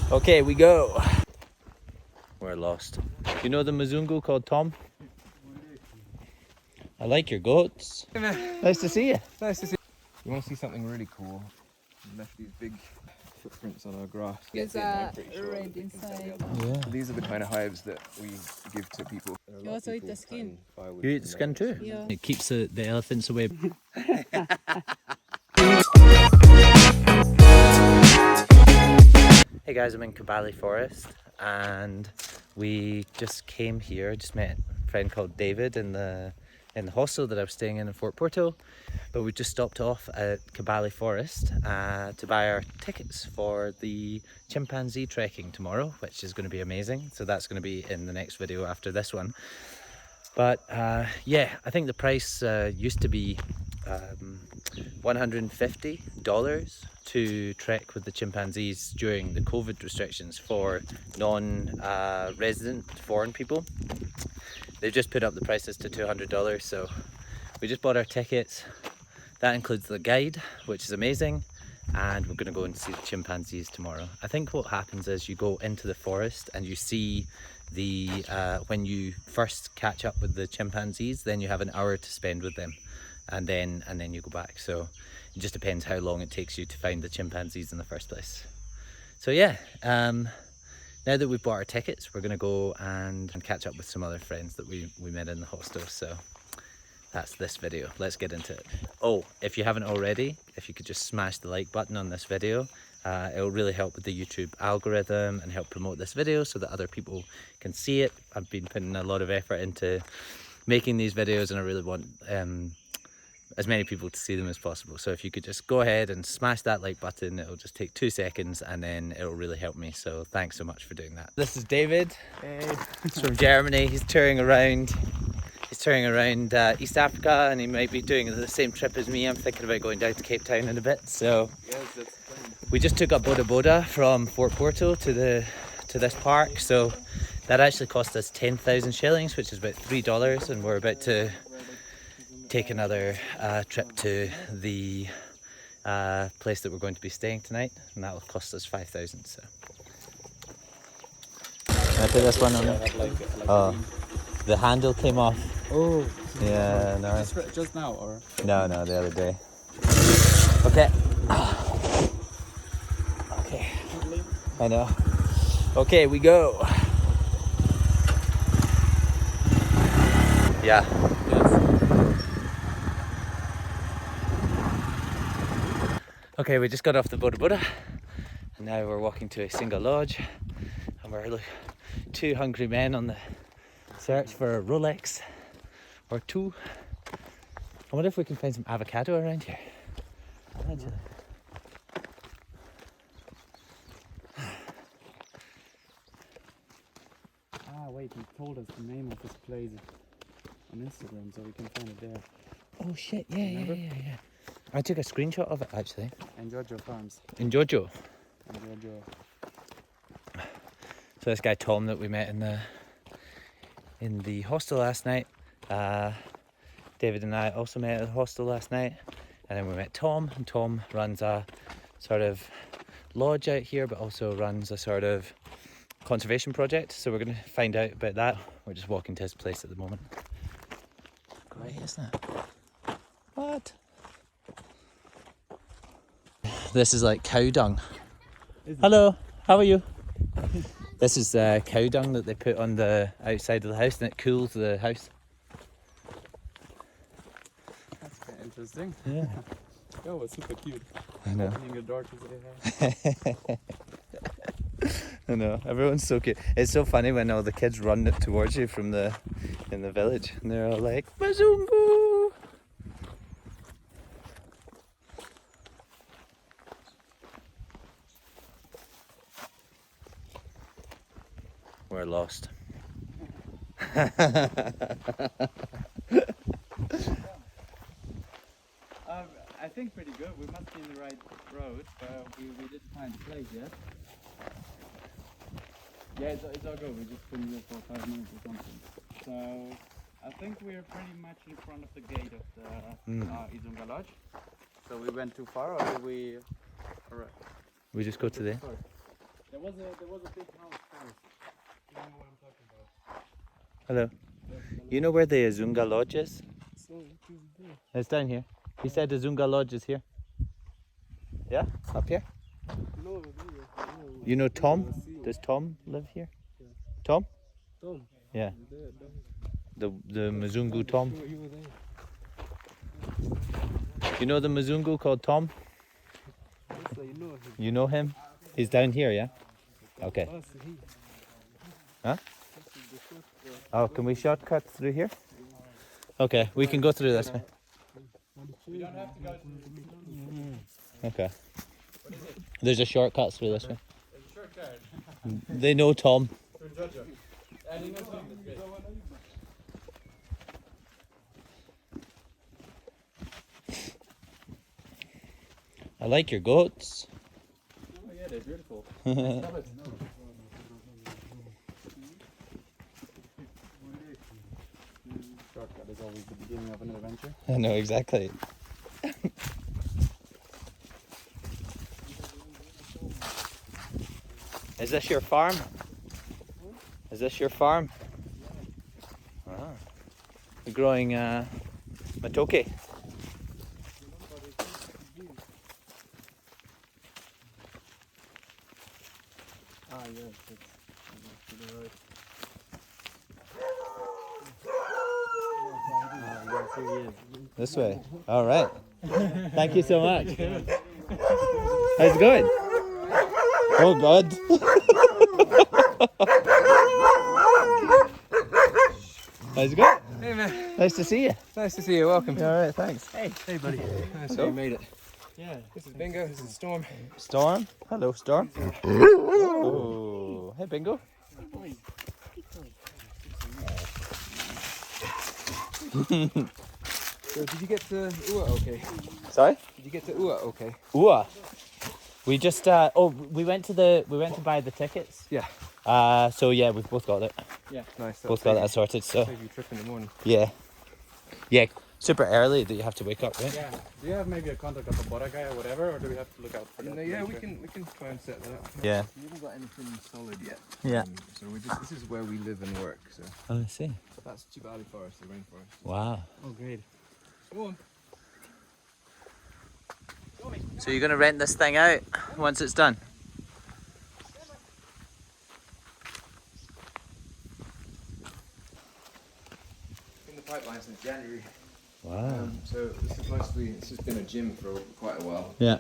Okay, we go. We're lost. You know the Mzungu called Tom? I like your goats. Nice to see you. Nice to see you. You want to see something really cool? We left these big footprints on our grass. There's a red inside. Yeah. So these are the kind of hives that we give to people. You also eat the skin. You eat the skin too? Yeah. It keeps the elephants away. Hey guys, I'm in Kibale Forest and we just came here, just met a friend called David in the hostel that I was staying in Fort Portal, but we just stopped off at Kibale Forest to buy our tickets for the chimpanzee trekking tomorrow, which is going to be amazing. So that's going to be in the next video after this one. But yeah, I think the price used to be $150 to trek with the chimpanzees during the COVID restrictions for non-resident foreign people. They've just put up the prices to $200, so we just bought our tickets. That includes the guide, which is amazing, and we're going to go and see the chimpanzees tomorrow. I think what happens is you go into the forest and you see the when you first catch up with the chimpanzees, then you have an hour to spend with them, and then you go back. So it just depends how long it takes you to find the chimpanzees in the first place. So yeah, now that we've bought our tickets, we're going to go and catch up with some other friends that we met in the hostel. So that's this video. Let's get into it. Oh, if you haven't already, if you could just smash the like button on this video, it'll really help with the YouTube algorithm and help promote this video so that other people can see it. I've been putting a lot of effort into making these videos and I really want as many people to see them as possible. So if you could just go ahead and smash that like button, it'll just take 2 seconds and then it'll really help me. So thanks so much for doing that. This is David. Hey. He's from Germany. He's touring around. He's touring around East Africa, and he might be doing the same trip as me. I'm thinking about going down to Cape Town in a bit. So Yes, that's the plan. we just took a boda from Fort Portal to this park. So that actually cost us 10,000 shillings, which is about $3, and we're about to take another trip to the place that we're going to be staying tonight, and that will cost us 5,000. So can I put this one on? Oh, the handle came off. Oh. Yeah, no. Just now, or? No, the other day. Okay. Okay. I know. Okay, we go. Yeah. Okay, we just got off the boda and now we're walking to a single lodge, and we're two hungry men on the search for a Rolex or two. I wonder if we can find some avocado around here. Actually. Wait, he told us the name of this place on Instagram, so we can find it there. Oh shit, yeah. I took a screenshot of it actually. Enjojo Farms. Enjojo. Enjojo. So this guy Tom that we met in the hostel last night, David and I also met at the hostel last night, and then we met Tom, and Tom runs a sort of lodge out here, but also runs a sort of conservation project, so we're going to find out about that. We're just walking to his place at the moment. Great, isn't it? What? This is like cow dung. Hello, how are you? This is cow dung that they put on the outside of the house, and it cools the house. That's kind of interesting. Yeah. Oh, it's super cute. I know. Opening the door to say hi. I know, everyone's so cute. It's so funny when all the kids run towards you from in the village, and they're all like, Mazungu! We're lost. I think pretty good. We must be in the right road, but we didn't find the place yet. Yeah, it's all good. We just been here for 5 minutes or something. So I think we're pretty much in front of the gate of the Izunga Lodge. So we went too far, or did we? Alright. We just go to there. There was a big house first. You know what I'm talking about? Hello. You know where the Azunga Lodge is? It's down here. He said Azunga Lodge is here. Yeah? Up here? You know Tom? Does Tom live here? Tom? Tom. Yeah. The Mzungu Tom. You know the Mzungu called Tom? You know him? He's down here, yeah? Okay. Huh? Oh, can we shortcut through here? Okay, we can go through this way. We don't have to go to Okay. There's a shortcut through this way. There's a shortcut. They know Tom. To Enjojo. And he knows him, that's great. I like your goats. Oh yeah, they're beautiful. Shortcut is always the beginning of an adventure. I know exactly. Is this your farm? Is this your farm? Ah. You're growing matoke. Ah yes, it's to the right. Yes, here he is. This way. All right. Thank you so much. How's it going? Oh, God. How's it going? Hey man, Nice to see you. nice to see you. Welcome. All right, thanks. Hey buddy. So you made it. Yeah. This is Bingo. This is Storm. Storm. Hello, Storm. Oh, hey, Bingo. So did you get to Ua okay? Sorry? Did you get to Ua okay? Ua. We just we went to buy the tickets. Yeah. So yeah, we've both got it. Nice. Both got that sorted. So Save you a trip in the morning. yeah. Yeah. Super early that you have to wake up, right? Yeah. Do you have maybe a contact of a Bora guy or whatever, or do we have to look out for that? No, yeah, later? we can try and set that up. Yeah. We haven't got anything solid yet. Yeah. So this is where we live and work. So Oh, I see. that's Kibale Forest, the rainforest. Wow. Oh great. Go on. So you're gonna rent this thing out once it's done? In the pipeline since January. Wow. So it's just been a gym for quite a while. Yeah.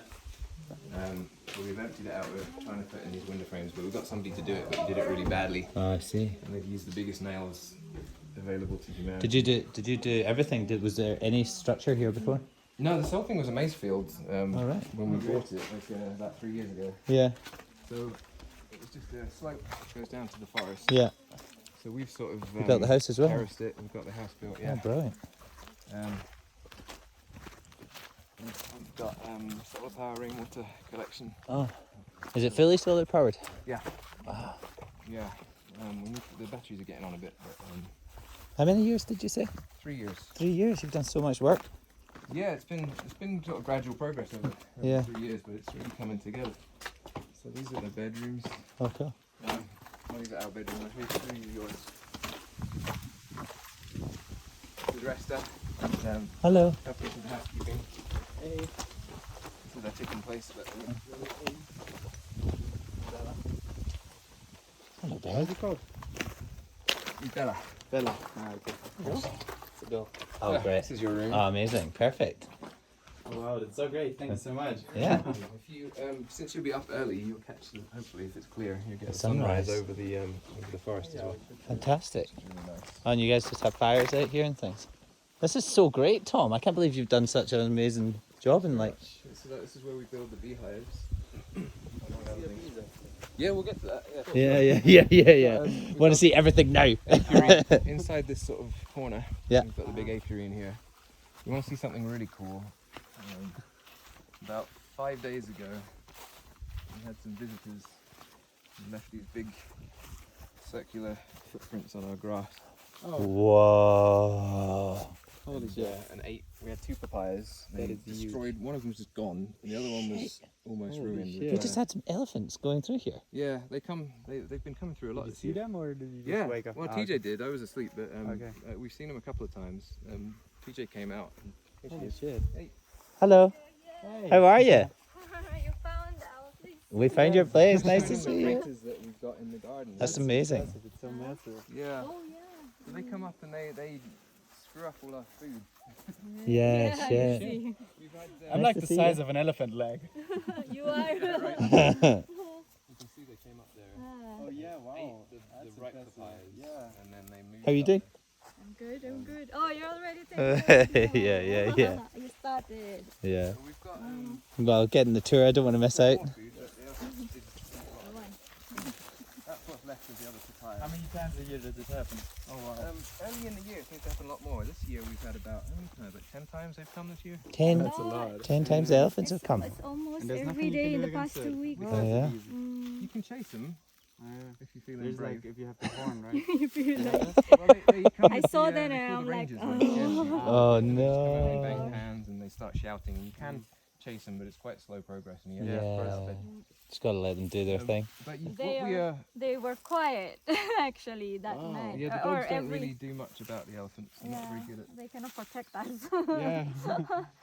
So we've emptied it out. We're trying to put in these window frames, but we've got somebody to do it, but he did it really badly. Oh, I see. And they've used the biggest nails available to humanity. Did you do everything? Was there any structure here before? No, this whole thing was a maze field All right. when we bought it, about 3 years ago. Yeah. So it was just a slope that goes down to the forest. Yeah. So we've sort of You built the house as well? terraced it. We've got the house built. Yeah. Oh, brilliant. We've got solar power rainwater collection. Oh. Is it fully solar powered? Yeah. Wow. Yeah. The batteries are getting on a bit. But, How many years did you say? 3 years. 3 years. You've done so much work. Yeah, it's been sort of gradual progress over Yeah. 3 years, but it's really coming together. So these are the bedrooms. Oh, cool. These are our bedrooms. These are yours. This is Resta. Hello. Help us with the housekeeping. Hey. This is our chicken place. Hello, Dad. called? Bella. Bella. Ah, okay. It's a girl. Oh, Yeah, great. This is your room. Oh, amazing. Perfect. Oh, wow, that's so great. Thank you so much. Yeah. If you, since you'll be up early, you'll catch the, hopefully if it's clear, you'll get The the sunrise sunrise. over the forest as well. Fantastic. It's really nice. Oh, and you guys just have fires out here and things. This is so great, Tom. I can't believe you've done such an amazing job in like. This is where we build the beehives. Yeah, we'll get to that. Yeah. Want to see everything now? Apiary inside this sort of corner. Yeah. We've got the big apiary in here. You want to see something really cool? About 5 days ago, we had some visitors who left these big circular footprints on our grass. Whoa. Holy shit. And we had 2 papayas. They destroyed, one of them was just gone, and the other one was almost ruined. They just had some elephants going through here. Yeah, they've been coming through a lot. Did you see them or did you just Yeah, wake up? well, Ah, TJ did. I was asleep, but Okay. we've seen them a couple of times. TJ came out. And here she Holy is. shit. Hey. Hello. Hey. How are you? You found our place. We found your place. Nice to Showing see the you. craters that we've got in the garden. That's amazing. Massive. It's so massive. Yeah. Oh yeah. So they come up and they screw up all our food. Yeah, I shit. see. We've had, I'm Nice like to the see size you. of an elephant leg. You are. you can see they came up there. Oh yeah, wow. Ate the That's ripe impressive. papayas, Yeah. and then they moved. How you up. doing? I'm good. I'm good. Oh, you're already taking. Yeah. You started. Yeah. So we've got Well, getting the tour, I don't want to miss out. more food, but the elephants did eat a lot. That's what's left of the other papaya. How many times a year does it happen? Oh wow. Early in the year, it seems to happen a lot more. This year we've had about, how many times? Like 10 times they've come this year? 10, That's a lot. 10 times the elephants have come. It's almost And there's every nothing you day can in do the past against 2 it. weeks. Oh, yeah? You can chase them if you're feeling There's brave. like, if you have the horn, right? You feel like. Well, they come I with saw the, that they and call I'm the like, rangers oh. when they chase you. Oh, And they just come out and no. bang hands and they start shouting. And you can chase them, but it's quite slow progress. And you have to Yeah. press the- Just got to let them do their thing. But you, They what we are- They were quiet actually that night. yeah, the or dogs don't every. really do much about the elephants. They're not very good at. They cannot protect us. Yeah.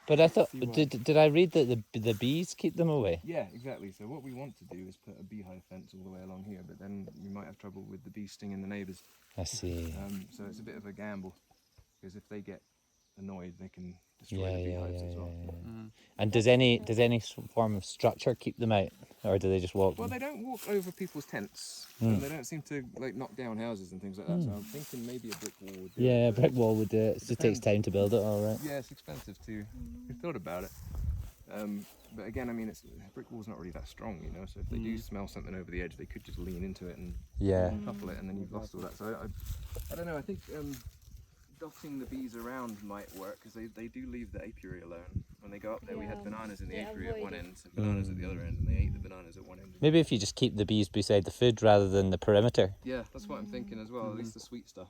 But I thought, See why. did I read that the bees keep them away? Yeah, exactly. So what we want to do is put a beehive fence all the way along here, but then you might have trouble with the bees stinging the neighbours. I see. So it's a bit of a gamble, because if they get annoyed, they can destroy Yeah, the yeah, beehives yeah, as well. yeah, yeah. Mm. And does any form of structure keep them out, or do they just walk? Well, them? they don't walk over people's tents, Mm. and they don't seem to like knock down houses and things like that. So I'm thinking maybe a brick wall would do Yeah, a it. but- brick wall would do it. It just takes Depends. time to build it. All right. Yeah, it's expensive too. We thought about it. But again, I mean, a brick wall's not really that strong, you know. So if they do smell something over the edge, they could just lean into it and Yeah. couple it, and then you've lost all that. So I don't know. I think dotting the bees around might work, because they do leave the apiary alone. When they go up there, we had Yeah, bananas in the they apiary at avoid one it. end, and bananas at the other end, and they ate the bananas at one end. Maybe if you just keep the bees beside the food rather than the perimeter. Yeah, that's what I'm thinking as well. At least the sweet stuff.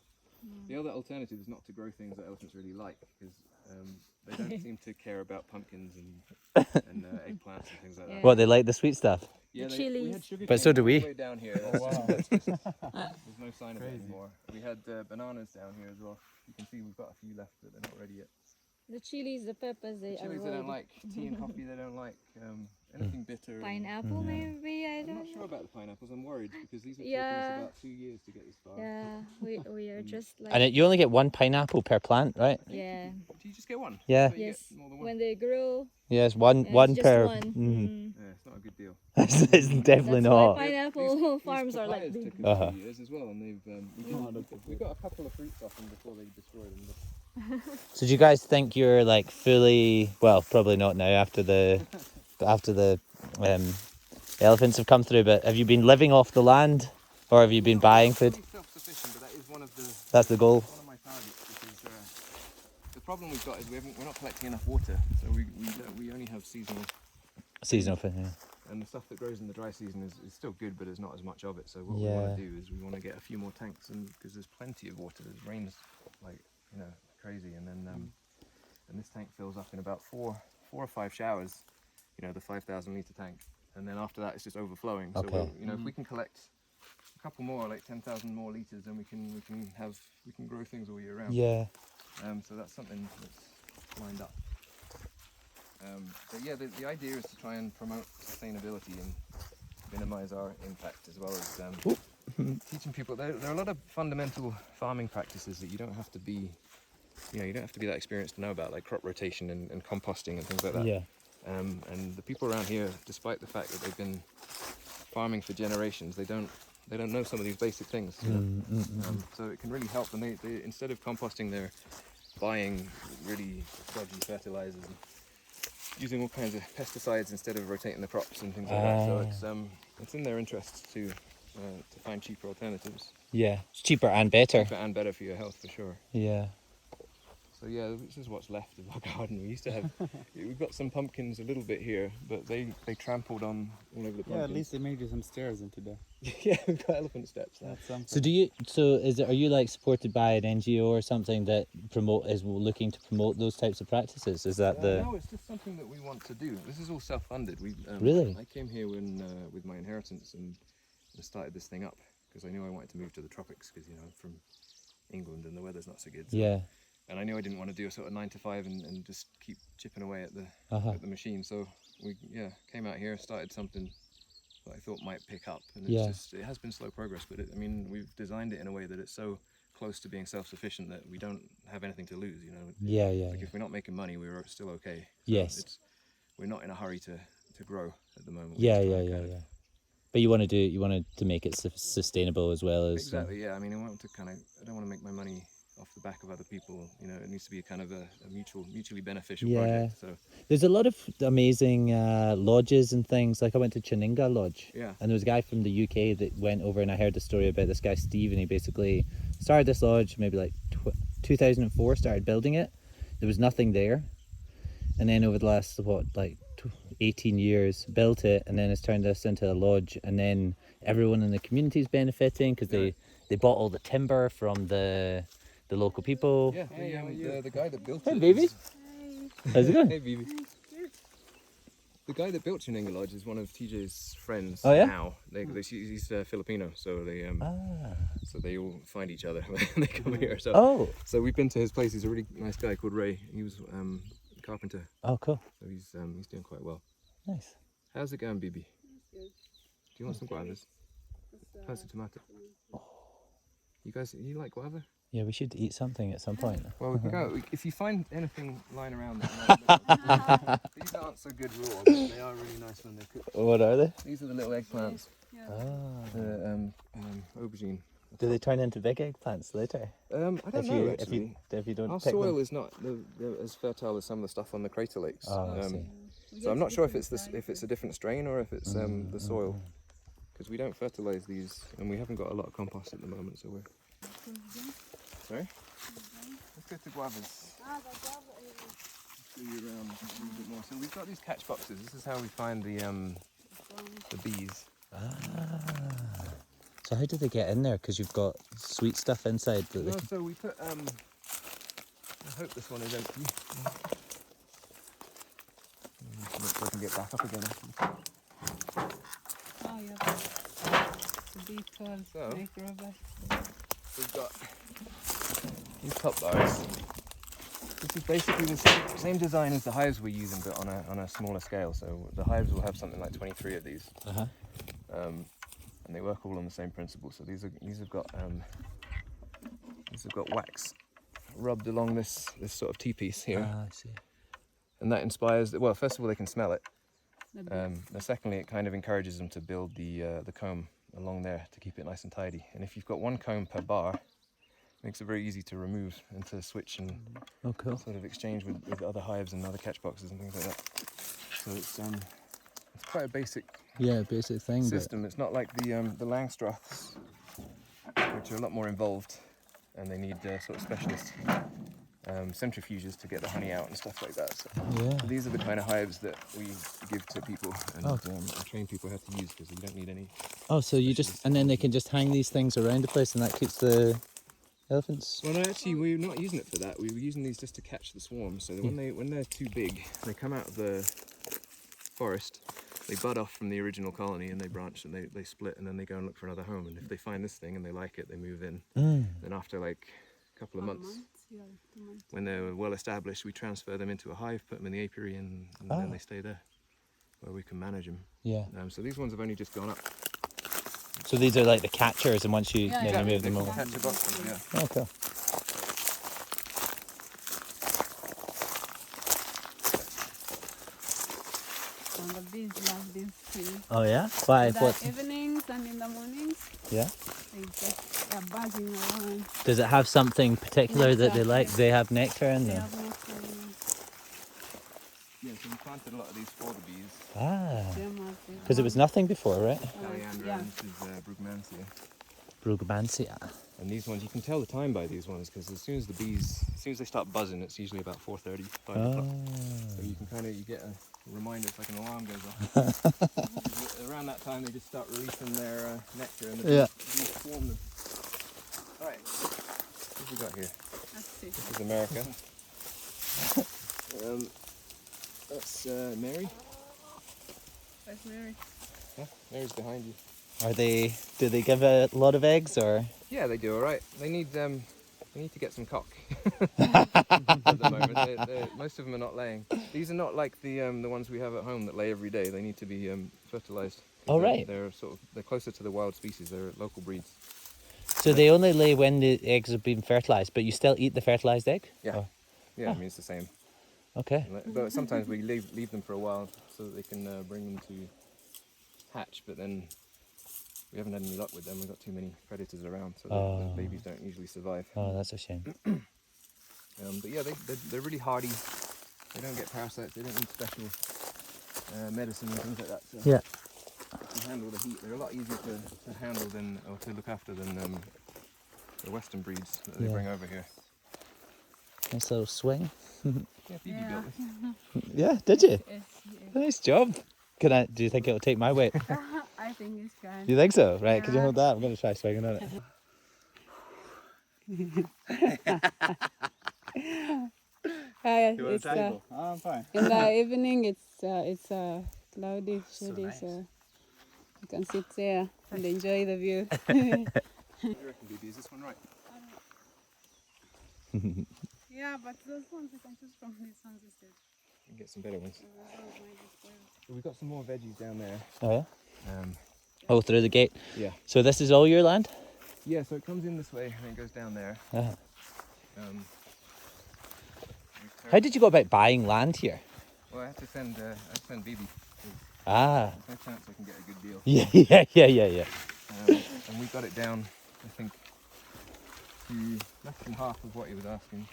The other alternative is not to grow things that elephants really like, because they don't seem to care about pumpkins and eggplants and things like that. Yeah. What, they like the sweet stuff? Yeah, The we chilies. had sugar But so cane do all we. the way down here. Oh, wow. There's no sign of it Crazy. anymore. We had bananas down here as well. You can see we've got a few left, but they're not ready yet. The chilies, the peppers, they Chilies, avoid. they don't like tea and coffee. They don't like anything bitter. Pineapple, maybe. I I'm don't not know. sure about the pineapples. I'm worried, because these have taken Yeah. us about 2 years to get this far. Yeah, we are just like. And you only get one pineapple per plant, right? Yeah. Do you just get one? Yeah. I thought you Yes. get more than one. When they grow. Yes, Yeah, one it's just per. one. Mm. Yeah, it's not a good deal. It's definitely That's why not. pineapple These farms are like papayas big. took us Uh-huh. 2 years as well, and they've we got a couple of fruits off them before they destroyed them. But So do you guys think you're like fully, well, probably not now after the elephants have come through, but have you been living off the land, or have you been buying food? Fully self-sufficient, but that is one of That's the goal. my targets, because the problem we've got is we're not collecting enough water, so we only have Seasonal food, yeah. and the stuff that grows in the dry season is still good, but there's not as much of it. So what we Yeah. want to do is we want to get a few more tanks, and because there's plenty of water, it rains like crazy, and then and this tank fills up in about four or five showers. You know, the 5,000 litre tank, and then after that it's just overflowing. So Okay. if we can collect a couple more, like 10,000 more litres, then we can grow things all year round. Yeah. So that's something that's lined up. But yeah, the idea is to try and promote sustainability and minimise our impact, as well as teaching people. There are a lot of fundamental farming practices that you don't have to be, you don't have to be that experienced to know about, like crop rotation and composting and things like that. Yeah. And the people around here, despite the fact that they've been farming for generations, they don't know some of these basic things. You know? So it can really help. And they instead of composting, they're buying really dodgy fertilizers and using all kinds of pesticides instead of rotating the crops and things like that. So it's in their interests to find cheaper alternatives. Yeah. It's cheaper and better. Cheaper and better for your health, for sure. Yeah. So yeah, this is what's left of our garden. We used to have, we've got some pumpkins a little bit here, but they trampled on all over the pumpkins. Yeah, at least they made you some stairs into there. Yeah, we've got elephant steps now. That's something. So are you like supported by an NGO or something that is looking to promote those types of practices? Is that the No, it's just something that we want to do. This is all self-funded. Really? I came here with my inheritance and started this thing up because I knew I wanted to move to the tropics because I'm from England and the weather's not so good. So. Yeah. And I knew I didn't want to do a sort of 9 to 5 and just keep chipping away at the machine. So we came out here, started something that I thought might pick up, and it has been slow progress. But we've designed it in a way that it's so close to being self-sufficient that we don't have anything to lose. Yeah. If we're not making money, we're still okay. So Yes. We're not in a hurry to grow at the moment. Yeah. But you wanted to make it sustainable as well as Exactly. Yeah. I don't want to make my money off the back of other people. It needs to be a kind of a mutually beneficial project. So there's a lot of amazing lodges and things. Like I went to Chininga Lodge, and there was a guy from the UK that went over, and I heard the story about this guy Steve, and he basically started this lodge maybe like 2004, started building it. There was nothing there, and then over the last 18 years built it, and then it's turned this into a lodge, and then everyone in the community is benefiting because they bought all the timber from the local people. Yeah, the guy that built Hey, it. Bebe. How's it going? Hey, Bebe. The guy that built Chininga Lodge is one of TJ's friends. Oh, yeah? Now he's Filipino, so they all find each other when they come here. So we've been to his place. He's a really nice guy called Ray. He was a carpenter. Oh, cool. So he's doing quite well. Nice. How's it going, Bebe? Good. Do you want some guavas? How's the tomato? You like guava? Yeah, we should eat something at some point. Well, we can go. If you find anything lying around, these aren't so good raw, but they are really nice when they're cooked. What are they? These are the little eggplants. Yeah. The aubergine. Do they turn into big eggplants later? I don't know actually. If you don't Our pick soil them? is not as fertile as some of the stuff on the crater lakes. Oh, I see. So I'm not sure if it's a different strain or if it's the soil, because we don't fertilize these, and we haven't got a lot of compost at the moment. So we're sorry. Let's go to guavas. Show you around a little bit more. So we've got these catch boxes. This is how we find the bees. So how do they get in there? Because you've got sweet stuff inside. That No, so we put. I hope this one is empty. Look if I can get back up again. Oh, yeah. The bee called So- microbe. We've got these top bars. This is basically the same design as the hives we're using, but on a smaller scale. So the hives will have something like 23 of these, and they work all on the same principle. So these have got wax rubbed along this sort of T-piece here, I see. and that inspires. Well, first of all, they can smell it. And secondly, it kind of encourages them to build the comb along there to keep it nice and tidy. And if you've got one comb per bar, it makes it very easy to remove and to switch and sort of exchange with other hives and other catch boxes and things like that. So it's quite a basic basic thing. system. It's not like the Langstroths, which are a lot more involved, and they need sort of specialist centrifuges to get the honey out and stuff like that. So these are the kind of hives that we give to people and train people how to use, because you don't need any. Oh, so you just, and then they can just hang these things around the place, and that keeps the elephants. Well, no, actually, we're not using it for that. We were using these just to catch the swarms. So that when they're too big, they come out of the forest. They bud off from the original colony and they branch and they split, and then they go and look for another home. And if they find this thing and they like it, they move in. Then after like a couple of months, 2 months. when they're well established, we transfer them into a hive, put them in the apiary, and then they stay there, where we can manage them. Yeah. So these ones have only just gone up. So these are like the catchers, and once you then you move them They over. can catch a box, yeah. Oh, cool. And the bees love this tree. Oh yeah? Why? In the What? evenings and in the mornings, Yeah. they're buzzing around. Does it have something particular that they like? They have nectar in They them. have nectar. Yeah, so we planted a lot of these for the bees. Because it was nothing before, right? Oleander, Yeah. and this is Brugmansia. Brugmansia. And these ones, you can tell the time by these ones, because as soon as they start buzzing, it's usually about 4:30, 5 o'clock. So you can you get a reminder, it's like an alarm goes off. around that time they just start releasing their nectar and Yeah. bees swarm them. Alright, what have we got here? Let's see. This is America. That's Mary. Where's Mary? Yeah, Mary's behind you. Do they give a lot of eggs or? Yeah, they do alright. They need to get some cock at the moment. Most of them are not laying. These are not like the ones we have at home that lay every day. They need to be fertilized. Oh, right. They're closer to the wild species. They're local breeds. So they only lay when the eggs have been fertilized, but you still eat the fertilized egg? Yeah. Oh, Yeah, I mean it's the same. okay. But sometimes we leave them for a while so that they can bring them to hatch. But then we haven't had any luck with them. We've got too many predators around, so the babies don't usually survive. Oh, that's a shame. But yeah, they're really hardy. They don't get parasites. They don't need special medicine and things like that. So Yeah. they can handle the heat. They're a lot easier to handle or to look after than the Western breeds that they Yeah. bring over here. Nice little swing. Yeah, Phoebe Yeah. built this. Yeah, did you? Yes, Nice job. Do you think it'll take my weight? I think it's Do good. you think so? Right, could you Yeah. hold that? I'm going to try swinging on it. It's I'm fine. in the evening. It's cloudy, shady, nice. so you can sit there and enjoy the view. What do you reckon, Phoebe? Is this one right? Yeah, but those ones you can choose from. These ones instead. We can get some better ones. Those ones might be spoiled. We've got some more veggies down there. Oh, yeah? Um, Oh, through the gate. yeah. So this is all your land? Yeah, so it comes in this way and it goes down there. Uh-huh. We've How did you go about buying land here? Well, I had to send Bebe. Ah. There's no chance I can get a good deal. Yeah. And we got it down, I think, to less than half of what he was asking,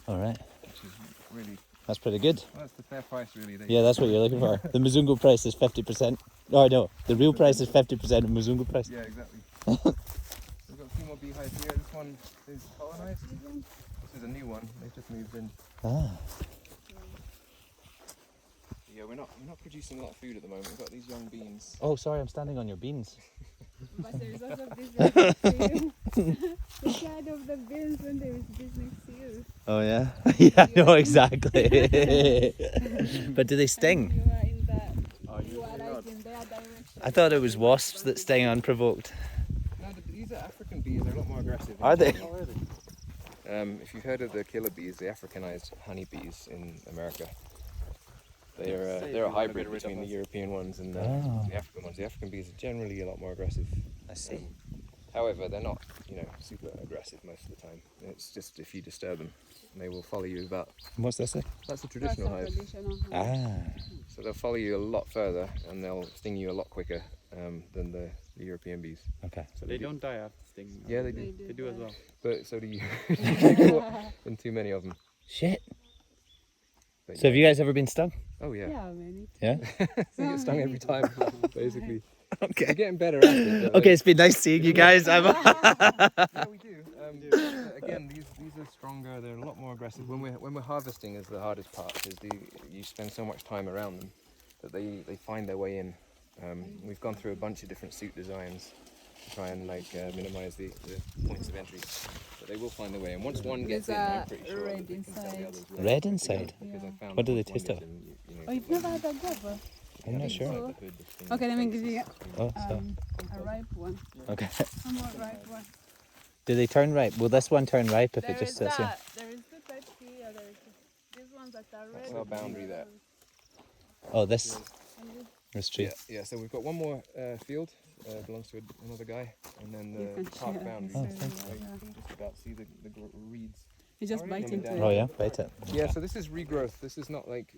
All right. which is really, That's pretty good. well, that's the fair price, really. Yeah, that's what you're looking for. The Mzungu price is 50%. Oh, no. The real price is 50% of Mzungu price. Yeah, exactly. We've got a few more beehives here. This one is colonized. This is a new one. They've just moved in. Ah. Yeah, we're not producing a lot of food at the moment. We've got these young beans. Oh, sorry, I'm standing on your beans. But there is also business next to you. The side of the beans when there is business to you. Oh, yeah? Yeah, no, exactly. But do they sting? You are in that. Oh, You are like in their direction. I thought it was wasps that sting unprovoked. No, these are African bees. They're a lot more aggressive. Are they? Oh, really? If you've heard of the killer bees, the Africanized honeybees in America, they're a hybrid between the European ones and the African ones. The African bees are generally a lot more aggressive. I see. However, they're not, super aggressive most of the time. It's just if you disturb them, they will follow you about. What's this? That's a That's traditional a hive. traditional hive. Ah. So they'll follow you a lot further and they'll sting you a lot quicker than the European bees. Okay. So they don't die after stinging. Yeah, they do. They do as well. But so do you. You get caught in too many of them. Shit. But So have you guys ever been stung? Oh yeah. Yeah, many. Yeah? So you get stung every time, basically. You're Okay. getting better at it. but, Okay, it's been nice seeing you guys. yeah, we do. Again, these are stronger. They're a lot more aggressive. When we're harvesting is the hardest part. Is you spend so much time around them that they find their way in. We've gone through a bunch of different suit designs to try and minimize the points of entry. But they will find their way in. Once one gets These in, are I'm pretty sure red that they can tell the inside. others where Red to go, inside? because I found What do that they once taste one of? gets in, Oh, you've never had a guava? I'm not sure. the hood, the sting, Okay, let me the give you faces. Oh, so. a ripe one. Okay. A more ripe one. Do they turn ripe? Will this one turn ripe if it just sits here? There is two types here. There is these ones that are red. That's our boundary there. Oh, this And this tree. Yeah, so we've got one more field, belongs to another guy, and then You the can park share. boundary. Oh, So thanks. you can just about see the reeds. you just bite into down. it. Oh yeah, bite it. Yeah, so this is regrowth. This is not like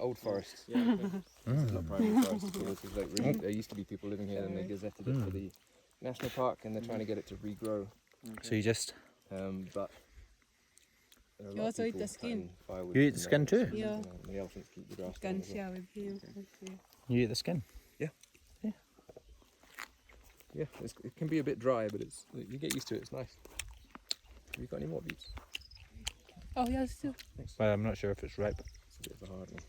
old forest. Yeah. Okay. This is not primary forest at all. This is like really, there used to be people living here, and they gazetted it for the national park, and they're trying to get it to regrow. So you just But there are a You lot of also eat people the skin. cutting firewood You eat from the skin there. too? Yeah. And the elephants keep the grass. Can down as well. share with him. Okay. you eat the skin. Yeah, it can be a bit dry, but you get used to it. It's nice. Have you got any more beets? Oh, yes, too. Thanks. Well, I'm not sure if it's ripe. It's a bit of a hard one.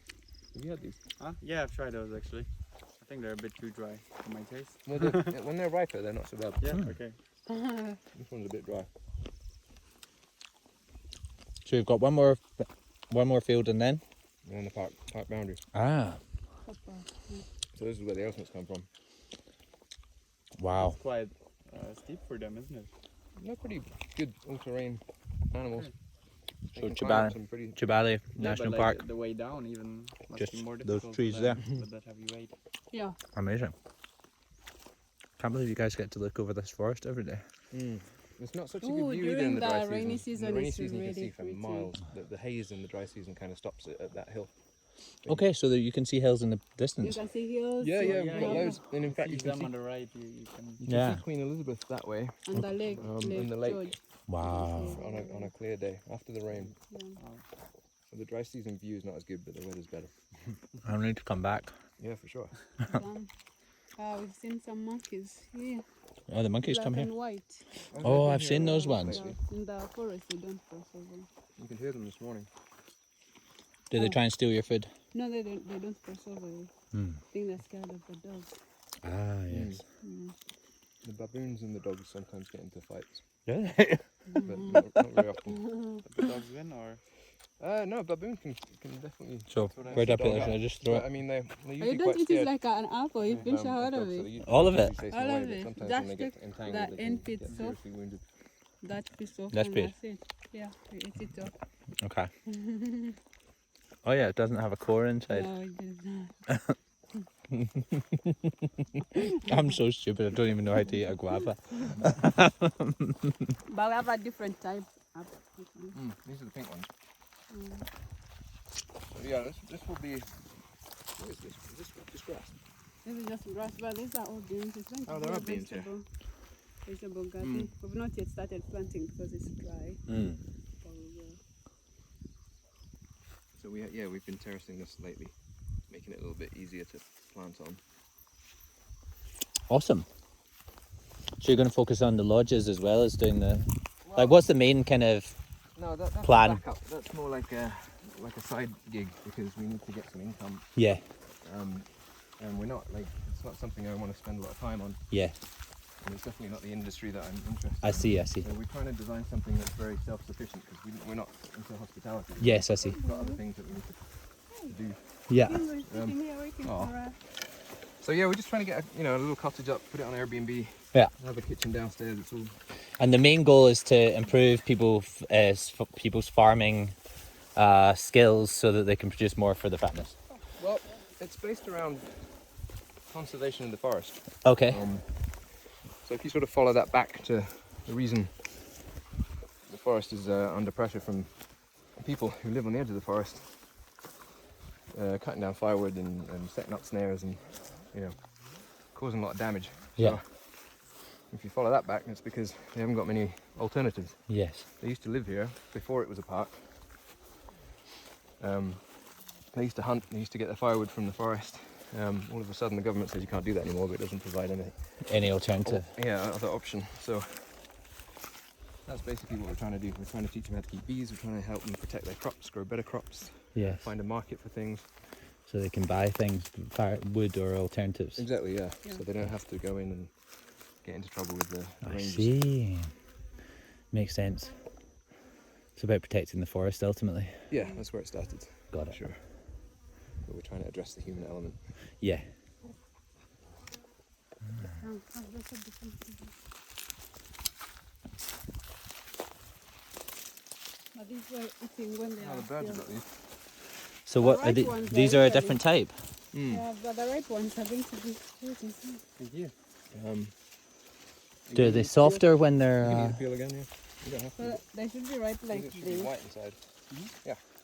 Have you had these? Huh? Yeah, I've tried those actually. I think they're a bit too dry for my taste. Well, when they're riper, they're not so bad. Yeah, okay. This one's a bit dry. So you've got one more field and then? They're on the park boundary. Ah, So this is where the elephants come from. wow. It's quite steep for them, isn't it? They're pretty good all-terrain animals. They So can climb up Kibale, some pretty. Kibale National but, Park. The way down even must Just be more those difficult trees with there. with that heavy weight. Yeah. Amazing. Can't believe you guys get to look over this forest every day. It's not such a Ooh, good view either during in the dry the rainy season. season In the rainy it's season you can really see for pretty. miles. The haze in the dry season kind of stops it at that hill. Okay, so that you can see hills in the You distance. can see hills. Yeah, yeah, we've got yeah. loads. And in fact, See you can them see, on the right. You can. Yeah. see Queen Elizabeth that way And the lake, and the lake. George. Wow. on a clear day after the rain. Yeah. So the dry season view is not as good, but the weather's better. I need to come back. Yeah, for sure. We've seen some monkeys here. Oh, the monkeys Black come here. and white. Oh, I've seen those ones. Yeah. In the forest, they don't cross over. You can hear them this morning. Do they try and steal your food? No, they don't. They don't cross over. Hmm. I think they're scared of the dogs. Ah, yes. The baboons and the dogs sometimes get into fights, Really? but not very often. The dogs win, or No, baboon can definitely. So, what I where'd I see. put it? Should I just throw But, I it? mean, they're You usually don't quite eat it scared. like an apple. You finish out of dogs, so it. they usually All of it? chase them All away, of but it. sometimes Just when they get the entangled, they end can bits get off. seriously wounded. That piece off. That's and bit. That's it. Yeah, we eat it off. Okay. Oh yeah, it doesn't have a core inside. No, it does not. I'm so stupid, I don't even know how to eat a guava. But we have a different type. These are the pink ones. So yeah, this will be. What is this? Is this just grass? This is just grass, but these are all beans. It's going to Oh, be there a are beans here. vegetable garden. We've not yet started planting because it's dry. Mm. But we will. So we've been terracing this lately, making it a little bit easier to plant on. Awesome. So you're going to focus on the lodges as well as doing the... Like, what's the main kind of... No, that's Plan. a backup. That's more like a side gig because we need to get some income. Yeah, And we're not it's not something I want to spend a lot of time on. yeah. And it's definitely not the industry that I'm interested I in. see, I see. So we're trying to design something that's very self-sufficient because we're not into hospitality. Yes, I see. We've got other things that we need to do. Yeah. We're sitting here waiting aw. for us. So yeah, we're just trying to get a little cottage up, put it on Airbnb. Yeah. Have a kitchen downstairs. It's all. And the main goal is to improve people's farming skills so that they can produce more for the fatness. Well, it's based around conservation in the forest. Okay. So if you sort of follow that back to the reason the forest is under pressure from people who live on the edge of the forest, cutting down firewood and setting up snares and causing a lot of damage. Yeah. So if you follow that back, it's because they haven't got many alternatives. Yes. They used to live here before it was a park. They used to hunt, they used to get their firewood from the forest. All of a sudden the government says you can't do that anymore, but it doesn't provide Any alternative? other option. So that's basically what we're trying to do. We're trying to teach them how to keep bees, we're trying to help them protect their crops, grow better crops, Yes. find a market for things. So they can buy things, wood or alternatives. Exactly, yeah. So they don't have to go in and get into trouble with the I rangers. see. Makes sense. It's about protecting the forest ultimately. Yeah, that's where it started. Got it. Sure. But we're trying to address the human element. Yeah. But these were eating when they Oh, are the birds still- got these. So what? right ones These are are a usually- different type. Yeah, but the right ones are going to be fruity. thank you. Do they softer when You they're? can peel again, yeah. You don't have to. But they should be ripe like It should be this. white inside.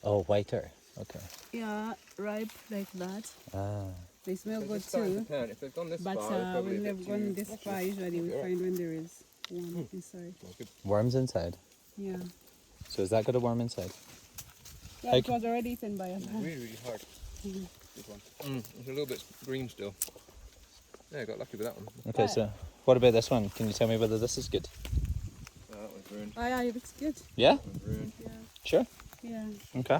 Oh, whiter. Okay. Yeah, ripe like that. Ah. They smell They're good just starting to too. turn. If they've gone this But far, they're probably when a they've bit gone too- this Actually, far, usually we you're right. find when there is one inside. That's good. Worms inside. Yeah. So has that got a worm inside? Yeah, How it was already eaten by a It's bird. really, really hard. This one. It's a little bit green still. Yeah, I got lucky with that one. Okay. So what about this one? Can you tell me whether this is good? That one's ruined. Oh yeah, it looks good. Yeah. That one's ruined. Yeah. Sure. Yeah. Okay.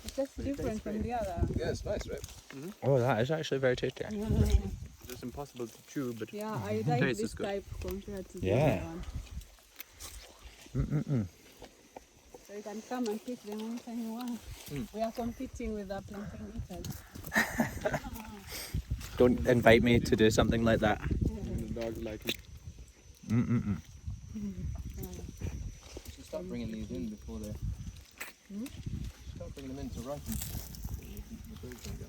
It's just different from the other. Yeah, it's nice, right? Oh, that is actually very tasty. It's impossible to chew, but Yeah, I like Taste is this good. type compared to the Yeah. other one. So you can come and pick them anytime you want. We are competing with the plantain eaters. Don't invite me to do something like that. the dogs like it. So start bringing these in before they're... Start bringing them in to ripen. The birds don't go.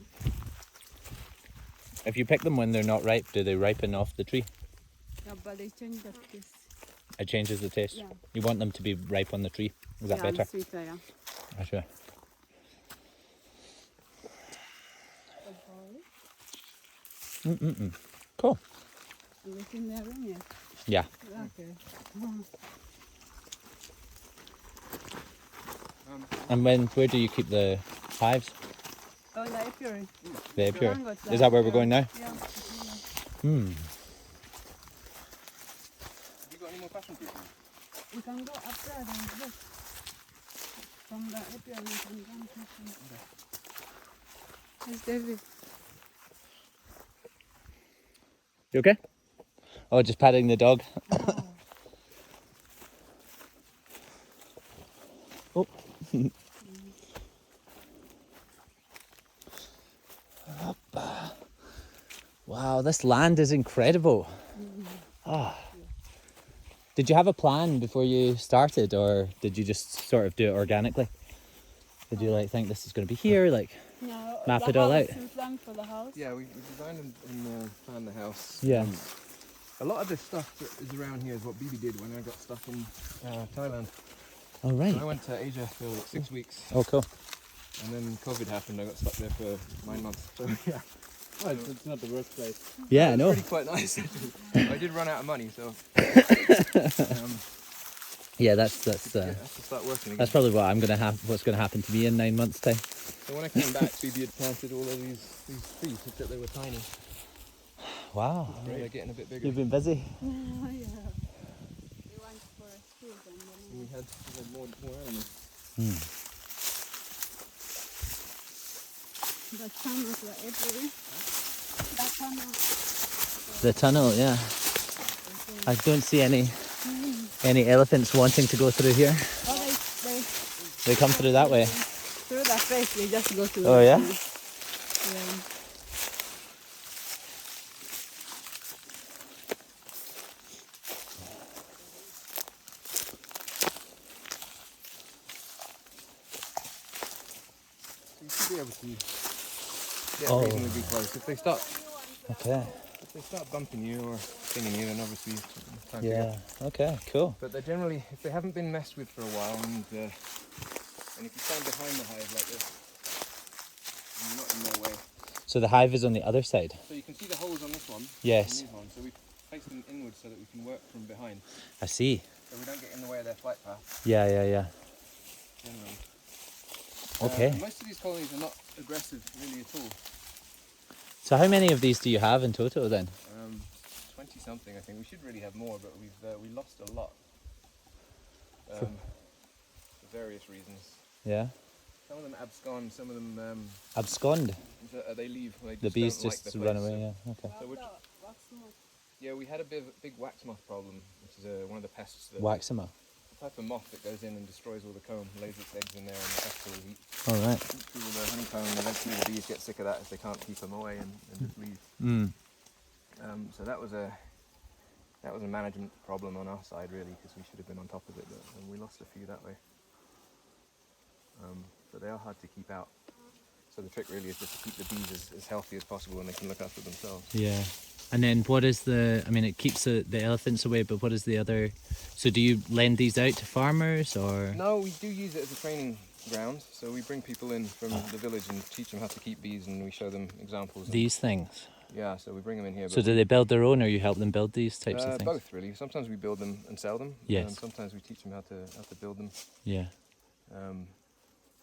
If you pick them when they're not ripe, do they ripen off the tree? Yeah, but they change the taste. It changes the taste. Yeah. You want them to be ripe on the tree. Is that Yeah, better? and sweeter, yeah. Sure. Cool. And it's in their room yet. Yeah. Okay. And where do you keep the hives? Oh, the apiary. The apiary. One got Is that where we're going now? Yeah. Hmm. Have you got any more passion fruit? We can go up there and look. From the apiary we can go and fish. Yes, David. You okay? Oh, just patting the dog. Oh. Wow, this land is incredible. Ah. Did you have a plan before you started, or did you just sort of do it organically? Did you like think this is going to be here, like No, map the it all house, out? we planned for the house. Yeah, we designed and planned the house. Yeah. A lot of this stuff that is around here is what Bebe did when I got stuck in Thailand. Oh right. I went to Asia for 6 weeks, Oh cool. and then COVID happened. I got stuck there for 9 months. So yeah, Well, it's not the worst place. Yeah, I it know. was really quite nice. I did run out of money, so Yeah, that's I have to start working again. that's probably what's gonna happen to me in 9 months' time. So when I came back, Bebe had planted all of these trees, except they were tiny. Wow. Now they're getting a bit bigger. You've been busy. Oh, yeah. We went for a stroll and And then we had more animals. the tunnels were everywhere. That tunnel. The tunnel, yeah. I don't see any elephants wanting to go through here. Oh, They come through that way. through the face, they just go to Oh, the yeah? tunnel. Yeah. So you should be able to get Oh. reasonably close. If they start Okay. bumping you or stinging you, then obviously it's time to Yeah. go. Okay. Cool. But they're generally, if they haven't been messed with for a while, and if you stand behind the hive like this, and you're not in their way, So the hive is on the other side. so you can see the holes on this one. Yes. On these ones. So we place them inwards so that we can work from behind, I see. so we don't get in the way of their flight path. Yeah. Generally. Okay. Most of these colonies are not aggressive really at all. So how many of these do you have in total then? 20 something, I think. We should really have more, but we lost a lot For- for various reasons. Yeah. Some of them abscond, some of them Abscond. they leave. They The just bees don't like just the run place, away. so- Yeah. Okay. So which, yeah, we had a big wax moth problem, which is one of the pests. That Waxima. the type of moth that goes in and destroys all the comb, lays its eggs in there, and the pest will eat All right. through all the honeycomb. And eventually, the bees get sick of that if they can't keep them away and just leave. Mm. So that was a management problem on our side, really, because we should have been on top of it, but we lost a few that way. But they are hard to keep out. So the trick really is just to keep the bees as healthy as possible, and they can look after themselves. Yeah. And then what is it keeps the elephants away, but what is the other, so do you lend these out to farmers or? No, we do use it as a training ground. So we bring people in from the village and teach them how to keep bees, and we show them examples. And, These things? yeah, so we bring them in here. So but do they build their own or you help them build these types of things? both, really. Sometimes we build them and sell them. Yes. Sometimes we teach them how to build them. Yeah.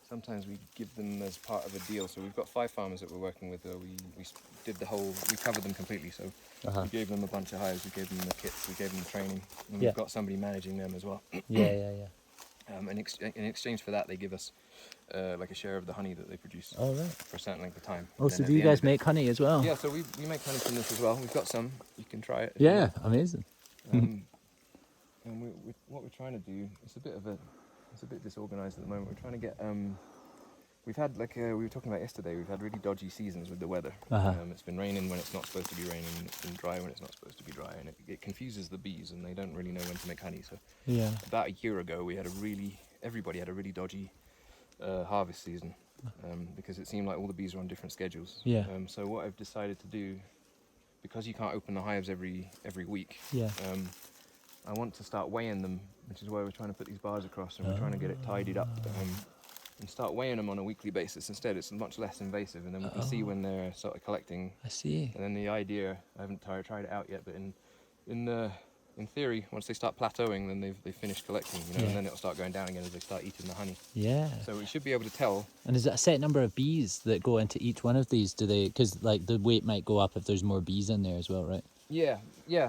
Sometimes we give them as part of a deal. So we've got 5 farmers that we're working with. We covered them completely. So we gave them a bunch of hives, we gave them the kits, we gave them the training, and Yeah. we've got somebody managing them as well. Yeah. In exchange for that, they give us like a share of the honey that they produce Oh, right. for a certain length of time. Oh, And so then do at you the end guys of it- make honey as well? Yeah, so we make honey from this as well. We've got some. You can try it. if you Yeah, want. amazing. And what we're trying to do, it's a bit disorganized at the moment. We're trying to get we've had we were talking about yesterday. We've had really dodgy seasons with the weather. It's been raining when it's not supposed to be raining. It's been dry when it's not supposed to be dry, and it confuses the bees, and they don't really know when to make honey. So Yeah. about a year ago, everybody had a really dodgy harvest season because it seemed like all the bees were on different schedules. Yeah. So what I've decided to do, because you can't open the hives every week, Yeah. I want to start weighing them, which is why we're trying to put these bars across, and we're trying to get it tidied up and start weighing them on a weekly basis. Instead, it's much less invasive, and then we can see when they're sort of collecting. I see. And then the idea, I haven't tried it out yet, but in theory, once they start plateauing, then they've finished collecting, Yeah. and then it'll start going down again as they start eating the honey. Yeah. So we should be able to tell. And is it a set number of bees that go into each one of these? Do they? Because like the weight might go up if there's more bees in there as well, right? Yeah.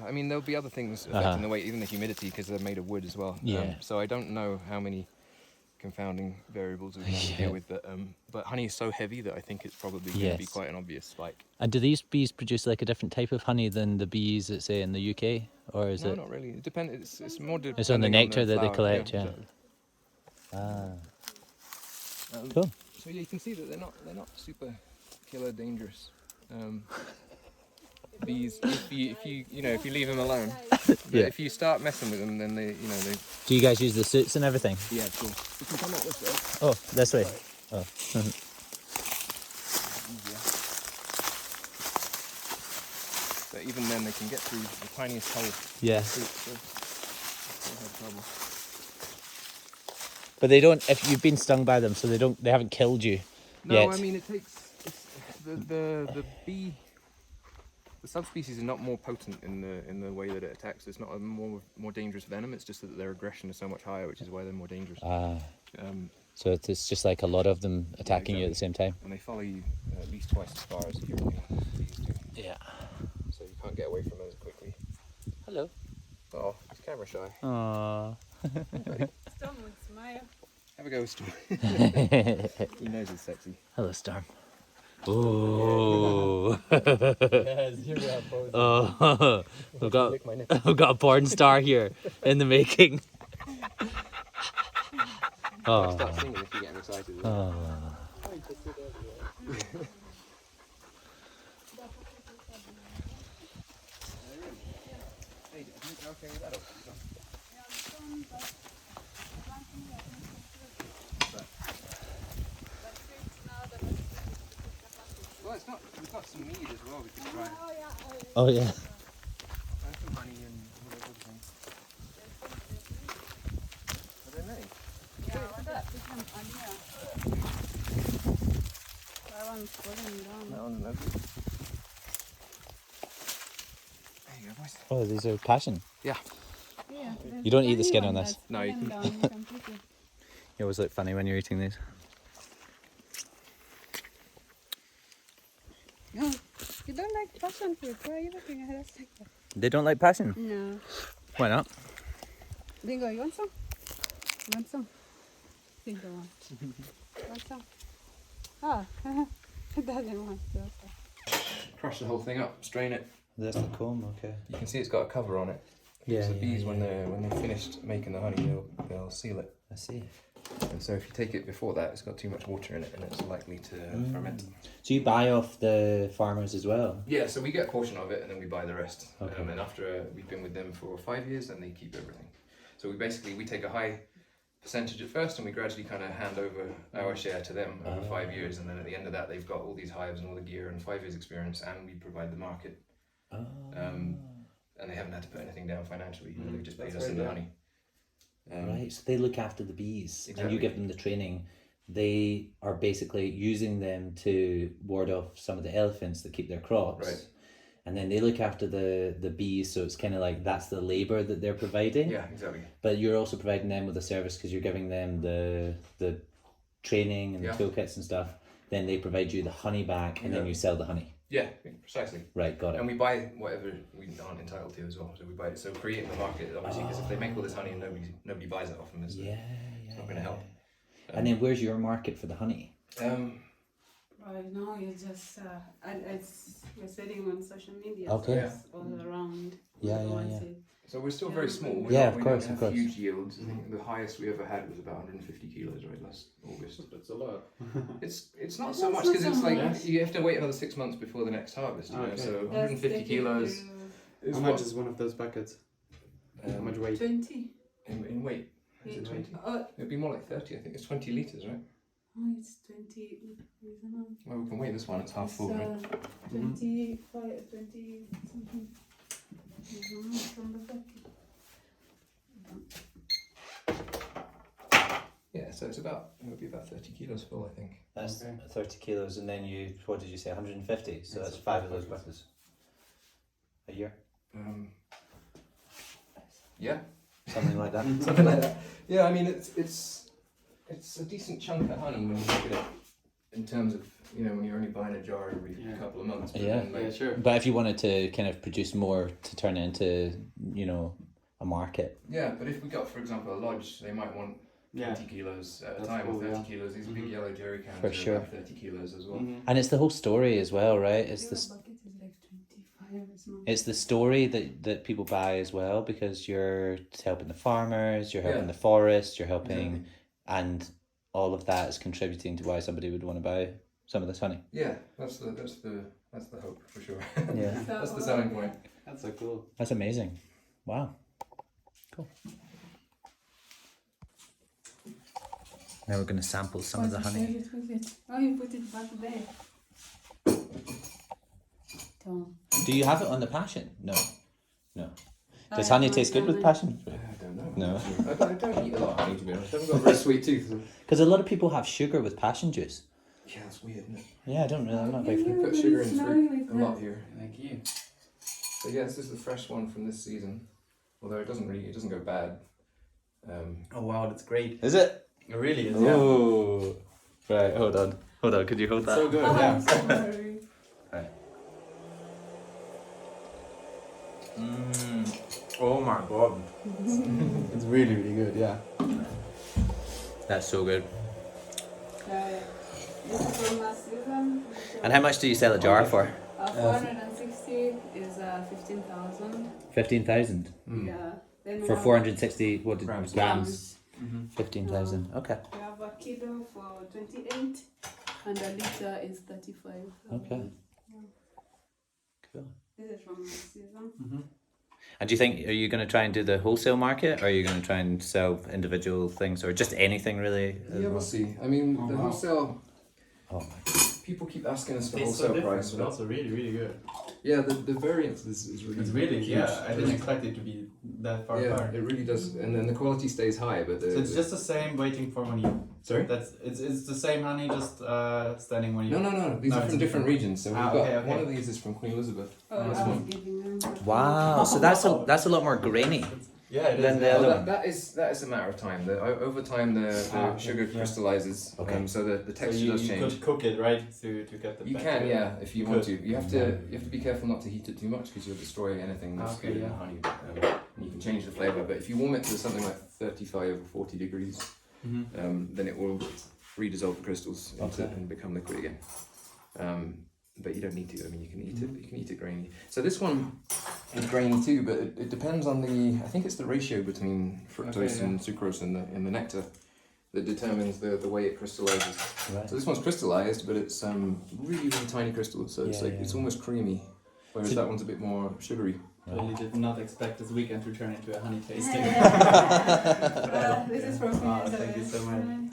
I mean, there'll be other things affecting the weight, even the humidity, because they're made of wood as well. Yeah. So I don't know how many confounding variables we have to deal with, but honey is so heavy that I think it's probably going to be quite an obvious spike. And do these bees produce like a different type of honey than the bees that say in the UK, or is No, it? not really. It depends. It's more depending It's on the nectar that they flower. collect, yeah. Exactly. Cool. So yeah, you can see that they're not super killer dangerous. Bees, if you leave them alone. But if you start messing with them, then they. Do you guys use the suits and everything? Yeah, cool. You can come up this way. Oh, this way. Oh. Easier. But even then, they can get through the tiniest hole. Yeah. So don't have trouble. But they don't. If you've been stung by them, so they don't. They haven't killed you yet. No, I mean it takes the bee. The subspecies are not more potent in the way that it attacks. It's not a more dangerous venom. It's just that their aggression is so much higher, which is why they're more dangerous. So it's just like a lot of them attacking you at the same time. And they follow you at least twice as far as the European bees do. Yeah. So you can't get away from them as quickly. Hello. Oh, he's camera shy. Aww. Storm would smile. Have a go, Storm. He knows it's sexy. Hello, Storm. Oh. Yes, here we are posing. Oh. Lick my nipple. We've got a porn star here in the making. I'll start singing if you get him excited. Oh. Hey, I think you're okay with that. Well, it's not. We've got some mead as well. We could try. Oh yeah. And some honey and all those other things. Are there many? Yeah, I want that become earlier. That one's falling down. That one's lovely. There you go, boys. Oh, these are passion. Yeah, You don't eat the there's skin one on this? that's No, you fallen can- down completely. You always look funny when you're eating these. No, you don't like passion fruit. Why are you looking at us like that? They don't like passion? No. Why not? Dingo, you want some? You want some? Dingo wants. Want some? Ah, it doesn't want to. Okay. Crush the whole thing up, strain it. That's the comb, okay. You can see it's got a cover on it. Yeah, So the yeah, bees, yeah. when they're finished making the honey, they'll seal it. I see. And so if you take it before that, it's got too much water in it, and it's likely to ferment. So you buy off the farmers as well? Yeah, so we get a portion of it, and then we buy the rest. Okay. And after we've been with them for 5 years, then they keep everything. So we take a high percentage at first, and we gradually kind of hand over our share to them over 5 years, and then at the end of that, they've got all these hives and all the gear and 5 years experience, and we provide the market. And they haven't had to put anything down financially. You know, they've just paid us in the honey. Right, so they look after the bees and you Exactly. give them the training. They are basically using them to ward off some of the elephants that keep their crops. Right. And then they look after the bees, so it's kind of like that's the labour that they're providing. Yeah, exactly. But you're also providing them with a service because you're giving them the training and Yeah. the toolkits and stuff. Then they provide you the honey back and then Yeah. you sell the honey. Yeah, precisely. Right, got it. And we buy whatever we aren't entitled to as well. So we buy it. So creating the market, obviously, because if they make all this honey and nobody buys it off them, it's Yeah, It's not going to help. And then where's your market for the honey? Right now, it's just we're spreading on social media. Okay. So it's all around. Yeah, Everyone yeah. sees. So we're still very small. Yeah, We of course, don't of have course. huge yields. I think the highest we ever had was about 150 kilos right last August. That's a lot. It's not It's so not much so because it's like much. you have to wait another 6 months before the next harvest. You know, Okay. so That's 150 taking kilos you is How what much is one of those buckets? How much weight? 20. in weight. Is it 20? Oh, It'd be more like 30. I think it's 20 liters, right? it's 20. Isn't it? Well, we can weigh this one. It's half full, right? 25, 20 something. From the back. Yeah, so it would be about 30 kilos full, I think. That's Okay. 30 kilos, and then what did you say, 150? So That's that's 5 of those buckets. buckets a year, Yeah, something like that. something like that. Yeah, I mean it's a decent chunk of honey when you look at it in terms of when you're only buying a jar every Yeah. couple of months. But Yeah. then, like, Yeah, sure. But if you wanted to kind of produce more to turn it into, a market. yeah, but if we got, for example, a lodge, they might want 20 kilos at a That's time, cool, or 30 yeah. kilos. These big Mhm. yellow jerry cans For are sure. about 30 kilos as well. Mhm. And it's the whole story as well, right? It's The the bucket is like 25 or something. it's the story that people buy as well, because you're helping the farmers, you're helping Yeah. the forest, you're helping, Exactly. and all of that is contributing to why somebody would want to buy some of this honey. Yeah, that's the hope for sure. Yeah, That's the selling point. That's so cool. that's amazing. Wow, cool. Now we're going to sample some of the honey. Oh, you put it back there. Tom. Do you have it on the passion? No. Does I honey have taste good with honey. passion? I don't know. No. I don't eat a lot of honey, to be honest. I haven't got a very sweet tooth. So. Because a lot of people have sugar with passion juice. Yeah, that's weird, isn't it? Yeah, I don't really. I'm not very. We put sugar in fruit a lot here. Thank you. So yes, this is the fresh one from this season. Although it doesn't go bad. Oh wow, that's great. Is it? It really is. Oh. Right. Hold on. Could you hold that? So good. Oh, Yeah. sorry. Right. Oh my god. It's really really good. Yeah. That's so good. This is from last season. And how much do you sell a jar for? 460 is 15,000. 15,000 Yeah. Then we for have 460. What did Grams. grams? Mm-hmm. 15,000. Okay. We have a kilo for 28, and a liter is 35. Okay. Yeah. Cool. This is from last season. Mm-hmm. And do you think, are you going to try and do the wholesale market, or are you going to try and sell individual things, or just anything really? Yeah, we'll see. I mean, Oh, the wow. wholesale. Oh my. People keep asking us for Tastes so wholesale different, price. but also really really good. Yeah, the variance is really. It's really huge. yeah. I didn't expect it to be that far Yeah, apart. it really does, and then the quality stays high, but So it's just the same waiting for when you. sorry. It's the same honey, just standing when you. No. These No, are it's from different different. regions. So we've got Okay. one of these is from Queen Elizabeth. Oh, This I was one. giving them. Wow. So that's a lot more grainy. Yeah, it is. Then the yeah. other Well, one. that is a matter of time. Over time, the Okay, sugar yeah. crystallizes. Okay. So the So texture you, does you change. could cook it right to get the. You back can, to it. yeah, if you You want could. to. You have to be careful not to heat it too much because you'll destroy anything that's Okay, good in yeah. the honey. And you can change the flavour, but if you warm it to something like 35 or 40 degrees, Mm-hmm. then it will redissolve the crystals into Okay. and become liquid again. But you don't need to. I mean, you can eat it. You can eat it grainy. So this one is grainy too, but it depends on the. I think it's the ratio between fructose Okay, yeah. and sucrose in the nectar that determines the way it crystallizes. Right. So this one's crystallized, but it's really tiny crystals. So it's Yeah, like yeah. it's almost creamy, whereas So- that one's a bit more sugary. Really did not expect this weekend to turn into a honey tasting. This is from Thank you so much.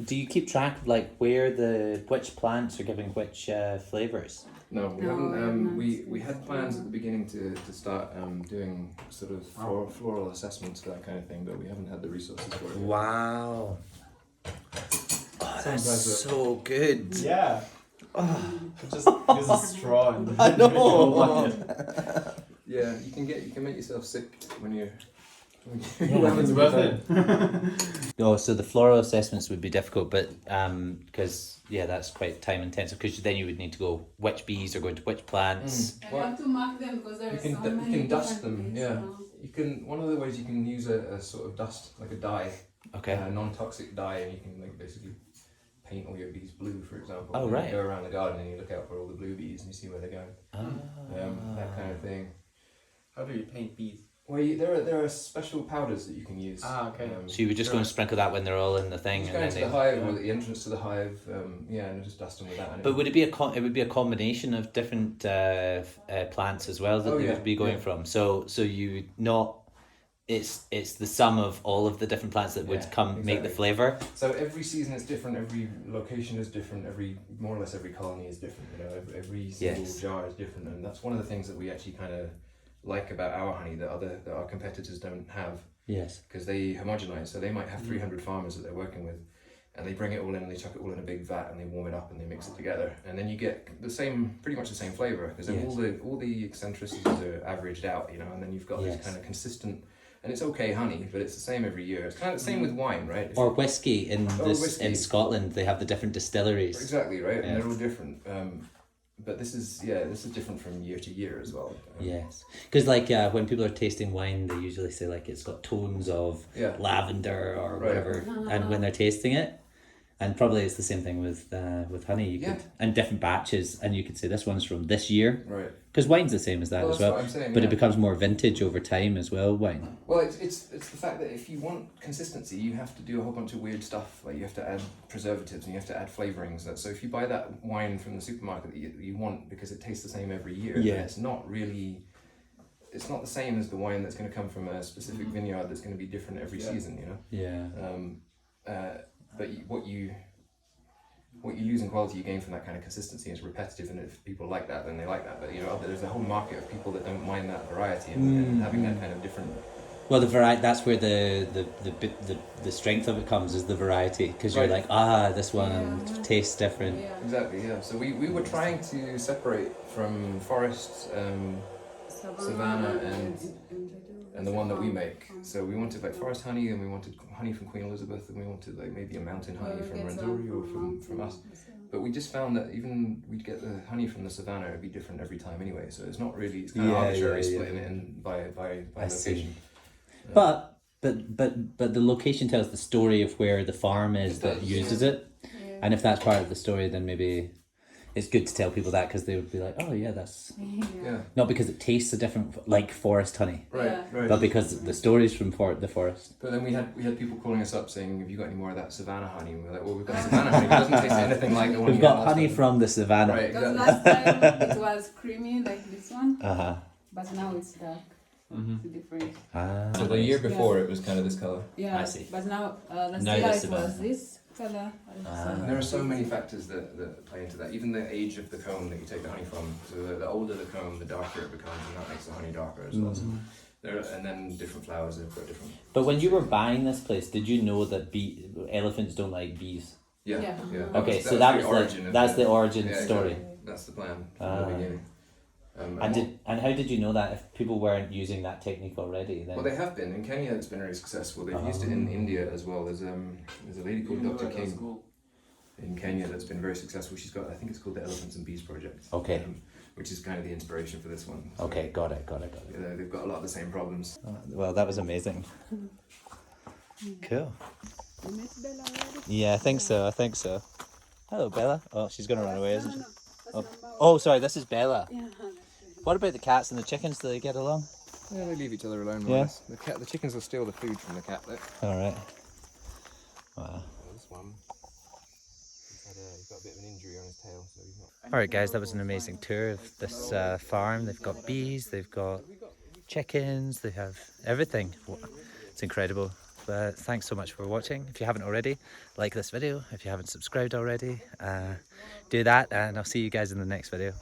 Do you keep track of like which plants are giving which flavors? No, we No, haven't. We not. had plans at the beginning to start doing sort of floral assessments for that kind of thing, but we haven't had the resources for it. yet. Wow. Oh, that's impressive. so good. Yeah. Oh. Just use a straw and I know. Yeah, you can make yourself sick when you're. It's worth it. No, so the floral assessments would be difficult, but because that's quite time intensive. Because then you would need to go which bees are going to which plants. And you have to mark them because there You are can so you many can dust different them. bees Yeah, now. you can. One of the ways you can use a sort of dust like a dye Okay. Non-toxic dye, and you can like basically paint all your bees blue, for example. Oh, And right. You go around the garden and you look out for all the blue bees and you see where they're going. That kind of thing. How do you paint bees? Well, there are special powders that you can use. Okay. So you would just go and sprinkle that when they're all in the thing, Just and go then into the hive or the entrance to the hive, and just dust them with that. But would it be it would be a combination of different plants as well that they would be going from? So you not. It's the sum of all of the different plants that would make the flavour. So every season is different, every location is different, more or less every colony is different, every single jar is different, and that's one of the things that we actually kind of like about our honey that our competitors don't have. Yes. Because they homogenize, so they might have 300 farmers that they're working with, and they bring it all in and they chuck it all in a big vat and they warm it up and they mix it together, and then you get pretty much the same flavour, because all the eccentricities are averaged out, and then you've got this kind of consistent. And it's okay honey, but it's the same every year. It's kind of the same with wine, right? Or whiskey in in Scotland, they have the different distilleries. Exactly, right? And they're all different. But this is different from year to year as well. Yes, because when people are tasting wine, they usually say it's got tones of lavender or whatever, and when they're tasting it, and probably it's the same thing with honey. You could, and different batches, and you could say this one's from this year, right? Because wine's the same as that as well. What I'm saying, but it becomes more vintage over time as well. Wine. Well, it's the fact that if you want consistency, you have to do a whole bunch of weird stuff. Like you have to add preservatives and you have to add flavorings. So if you buy that wine from the supermarket that you want because it tastes the same every year, it's not really. It's not the same as the wine that's going to come from a specific vineyard that's going to be different every season. But what you lose in quality, you gain from that kind of consistency. It's repetitive, and if people like that, then they like that. But there's a whole market of people that don't mind that variety and having that kind of different. Well, the variety, that's where the strength of it comes, is the variety, because you're like, this one tastes different. Yeah. Exactly, yeah. So we were trying to separate from forest, savanna and the one that we make. So we wanted forest honey, and we wanted honey from Queen Elizabeth, and we wanted maybe a mountain honey from Ranzuri or from us. But we just found that even we'd get the honey from the savannah, it'd be different every time anyway. So it's not really, it's kind of arbitrary splitting it in by location. But the location tells the story of where the farm is that uses it, and if that's part of the story, then maybe it's good to tell people that, because they would be like, oh yeah, that's not because it tastes a different, like forest honey, right, but because the story's from the forest. But then we had people calling us up saying, have you got any more of that savannah honey? And we're like, well, we've got savannah honey, it doesn't taste anything like the one we've got honey from the savannah. Right, because last time it was creamy like this one, but now it's dark. It's different. So the year before it was kind of this colour. Yeah, I see. But now last year it was this colour. There are so many factors that play into that. Even the age of the comb that you take the honey from. So the older the comb, the darker it becomes, and that makes the honey darker as well. And then different flowers have got different. But when you were buying this place, did you know that elephants don't like bees? Yeah. Okay, so that's the origin story. Exactly. That's the plan from the beginning. And how did you know that if people weren't using that technique already? Then? Well, they have been. In Kenya, it's been really successful. They've used it in India as well. There's a lady called Dr. King in Kenya that's been very successful. She's got, I think it's called the Elephants and Bees Project. Okay. Which is kind of the inspiration for this one. So, okay, got it. Yeah, they've got a lot of the same problems. Well, that was amazing. Cool. You met Bella already? Yeah, I think so. Hello, Bella. Oh, she's going to run away, isn't she? Oh, sorry, this is Bella. Yeah. What about the cats and the chickens? Do they get along? Yeah, they leave each other alone. The chickens will steal the food from the cat though. All right. Wow. This one, he's got a bit of an injury on his tail, so he's not. All right, guys, that was an amazing tour of this farm. They've got bees, they've got chickens, they have everything. It's incredible. But thanks so much for watching. If you haven't already, like this video. If you haven't subscribed already, do that, and I'll see you guys in the next video.